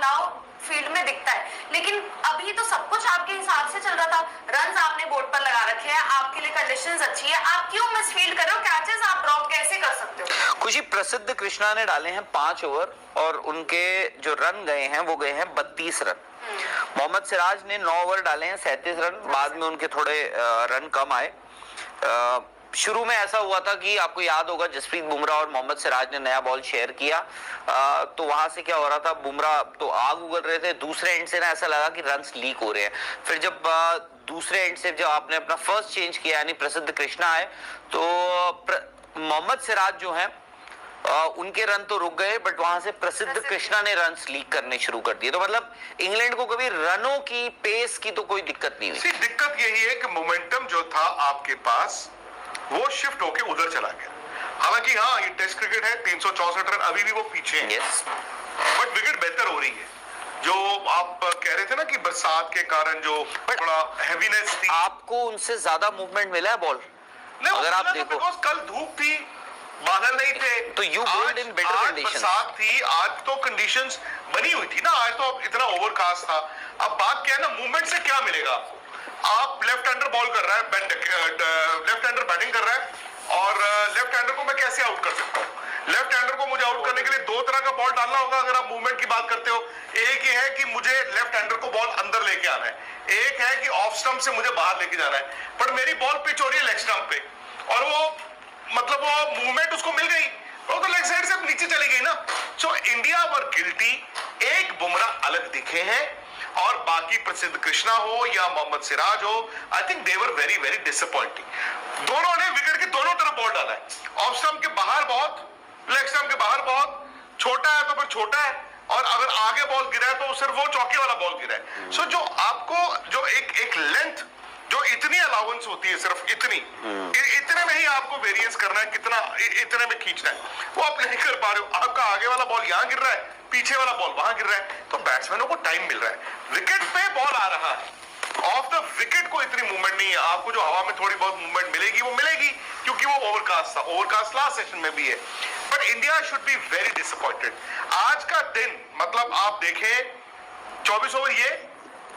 बदलाव फील्ड में दिखता है, लेकिन अभी तो सब कुछ आपके हिसाब से चल रहा था। रन्स आपने बोर्ड पर लगा रखे हैं, आपके लिए कंडीशंस अच्छी है, आप क्यों मिसफील्ड कर रहे हो? कैचेस आप ड्रॉप कैसे कर सकते हो? खुशी, प्रसिद्ध कृष्णा ने डाले हैं 5 ओवर और उनके जो रन गए हैं वो गए हैं 32 रन। मोहम्मद सिराज ने 9 ओवर डाले हैं 37 रन, बाद में उनके थोड़े रन कम आए। शुरू में ऐसा हुआ था कि आपको याद होगा जसप्रीत बुमराह और मोहम्मद सिराज ने नया बॉल शेयर किया, तो वहां से क्या हो रहा था, बुमराह तो आग उगल रहे थे, दूसरे एंड से ना ऐसा लगा कि रन्स लीक हो रहे हैं। फिर जब दूसरे एंड से जब आपने अपना फर्स्ट चेंज किया यानी प्रसिद्ध कृष्णा आए, तो मोहम्मद सिराज जो है उनके रन तो रुक गए, बट वहां से प्रसिद्ध कृष्णा ने रन्स लीक करने शुरू कर दिए। तो मतलब इंग्लैंड को कभी रनों की, पेस की तो कोई दिक्कत नहीं हुई। दिक्कत यही है कि मोमेंटम जो था आपके पास वो शिफ्ट होके उधर चला गया। हालांकि हाँ, ये टेस्ट क्रिकेट है, 364 रन अभी भी वो पीछे हैं, बट विकेट बेहतर हो रही है। जो आप कह रहे थे ना कि बरसात के कारण जो थोड़ा हैवीनेस थी, आपको उनसे ज्यादा मूवमेंट मिला है बॉल? अगर आप देखो, कल धूप थी, बादल नहीं थे, तो you bowled in better conditions. बरसात थी, आज तो कंडीशंस बनी हुई थी ना, आज तो इतना ओवरकास्ट था। अब बात क्या है ना, मूवमेंट से क्या मिलेगा आपको? आप लेफ्ट हैंडर बॉल कर रहा है, लेफ्ट हैंडर बैटिंग कर रहा है, और लेफ्ट हैंडर को मैं कैसे आउट कर सकता हूँ? लेफ्ट हैंडर को मुझे आउट करने के लिए 2 तरह का बॉल डालना होगा। अगर आप मूवमेंट की बात करते हो, एक ये है कि मुझे लेफ्ट हैंडर को बॉल अंदर लेके आना है, एक है कि ऑफ स्टंप से मुझे बाहर लेके जाना है। पर मेरी बॉल पिच हो रही है लेग स्टंप पे, और वो मतलब वो मूवमेंट उसको मिल गई, वो तो लेग साइड से नीचे चली गई ना। सो इंडिया वर गिल्टी। एक बुमराह अलग दिखे हैं, और बाकी प्रसिद्ध कृष्णा हो या मोहम्मद सिराज हो, I think they were very very disappointing. दोनों ने विकेट के दोनों तरफ बॉल डाला है, ऑफ स्टंप के बाहर बहुत, लेग स्टंप के बाहर बहुत, छोटा है तो फिर छोटा है, और अगर आगे बॉल गिरा है तो सिर्फ वो चौके वाला बॉल गिरा है। सो जो आपको जो एक लेंथ, जो इतनी अलाउंस होती है, सिर्फ इतनी, इतने में ही आपको वेरिएंस करना है, कितना इतने में खींचना है, वो आप नहीं कर पा रहे हो। आपका आगे वाला बॉल यहां गिर रहा है, पीछे वाला बॉल वहां गिर रहा है, तो बैट्समैनों को टाइम मिल रहा है, विकेट पे बॉल आ रहा है, ऑफ द विकेट को इतनी मूवमेंट नहीं है। आपको जो हवा में थोड़ी बहुत मूवमेंट मिलेगी वो मिलेगी, क्योंकि वो ओवरकास्ट था, ओवरकास्ट लास्ट सेशन में भी है। But India should be very disappointed. आज का दिन मतलब आप देखें, 24 ओवर ये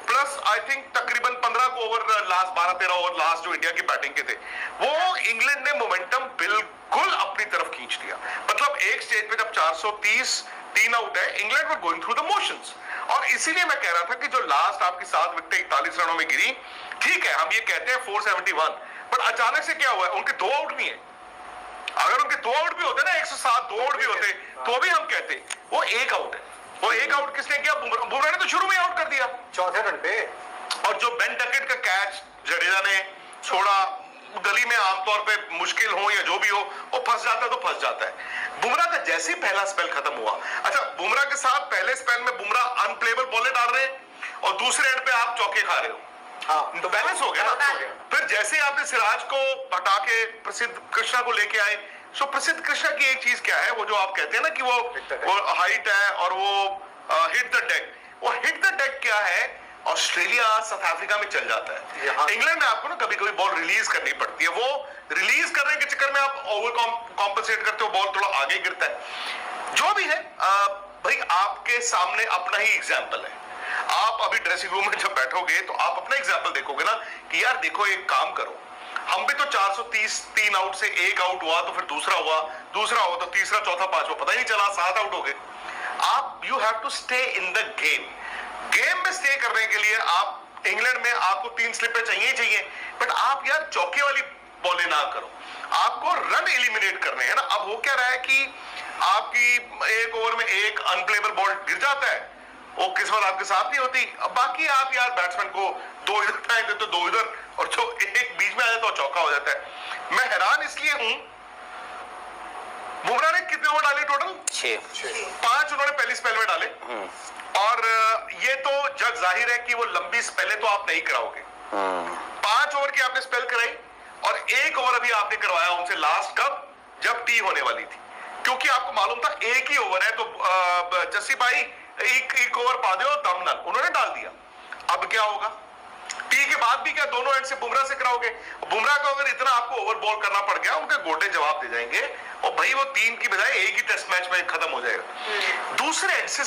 प्लस आई थिंक तकरीबन 15 ओवर लास्ट, 12-13 ओवर लास्ट जो इंडिया की बैटिंग के थे, वो इंग्लैंड ने मोमेंटम बिल्कुल अपनी तरफ खींच लिया। मतलब एक स्टेज पे जब 430 3 आउट है, England were going through the motions. और इसीलिए मैं कह रहा था कि जो लास्ट आपकी 7 विकेटें 41 रनों में गिरी, ठीक है, हम ये कहते हैं 471, बट अचानक से क्या हुआ है, उनके 2 आउट नहीं है। अगर उनके 2 आउट भी होते ना, 107 2 आउट भी होते, तो भी हम कहते वो 1 आउट है। वो 1 आउट किसने किया? बुमराह ने तो शुरू में आउट कर दिया 4थे रन पे। और जो बेन डकेट का कैच जडेजा ने छोड़ा, गली में आमतौर पे मुश्किल हो या जो भी हो, वो फंस जाता है तो फंस जाता है। बुमराह का जैसे ही पहला स्पेल खत्म हुआ, अच्छा बुमराह के साथ पहले स्पेल में बुमराह अनप्लेबल बॉलें डाल रहे हैं और दूसरे एंड पे आप चौके खा रहे हो, हाँ, तो बैलेंस हो गया ना। फिर जैसे ही आपने सिराज को हटा के प्रसिद्ध कृष्णा को लेके आए, सो प्रसिद्ध कृष्णा की एक चीज क्या है, वो जो आप कहते हैं ना कि वो हाइट है और वो हिट द डेक, वो हिट द डेक क्या है, ऑस्ट्रेलिया साउथ अफ्रीका में चल जाता है। इंग्लैंड में आपको ना कभी कभी बॉल रिलीज करनी पड़ती है, वो रिलीज करने के चक्कर में आप ओवर कॉम्पनसेट करते हो, बॉल थोड़ा आगे गिरता है। जो भी है भाई, आपके सामने अपना ही एग्जाम्पल है। आप अभी ड्रेसिंग रूम में जब बैठोगे तो आप अपना एग्जाम्पल देखोगे ना कि यार देखो, एक काम करो, हम भी तो 430 3 आउट से 1 आउट हुआ, तो फिर दूसरा हुआ तो तीसरा, चौथा, पांचवा, पता ही नहीं चला, 7 आउट हो गए। आप you have to stay in the game में स्टे करने के लिए आप इंग्लैंड में आपको 3 स्लिपें चाहिए, बट आप यार चौके वाली बॉलें ना करो, आपको रन एलिमिनेट करने हैं ना। अब हो क्या रहा है कि आपकी 1 ओवर में 1 अनप्लेबल बॉल गिर जाता है, वो किस्मत आपके साथ नहीं होती। अब बाकी आप यार बैट्समैन को 2 इधर फेंक देते हो, 2 इधर, और जो एक बीच में आ जाता है चौका हो जाता है। मैं हैरान इसलिए हूं, बुमराह ने कितने ओवर डाले टोटल? 6। 5 उन्होंने पहली स्पेल में डाले, और ये तो जग जाहिर है कि वो लंबी स्पेलें तो आप नहीं कराओगे। 5 ओवर की आपने स्पेल कराई, और 1 ओवर अभी आपने करवाया उनसे लास्ट कब, जब टी होने वाली थी, क्योंकि आपको मालूम था 1 ही ओवर है, तो जस्सी भाई एक ओवर पा दो दम नल, उन्होंने डाल दिया। अब क्या होगा? टी के बाद भी क्या दोनों एंड से बुमराह से कराओगे? बुमराह को अगर इतना आपको ओवर बॉल करना पड़ गया, उनके गोटे जवाब दे जाएंगे, और भाई वो 3 की बजाय 1 ही टेस्ट मैच में खत्म हो जाएगा। दूसरे एंड से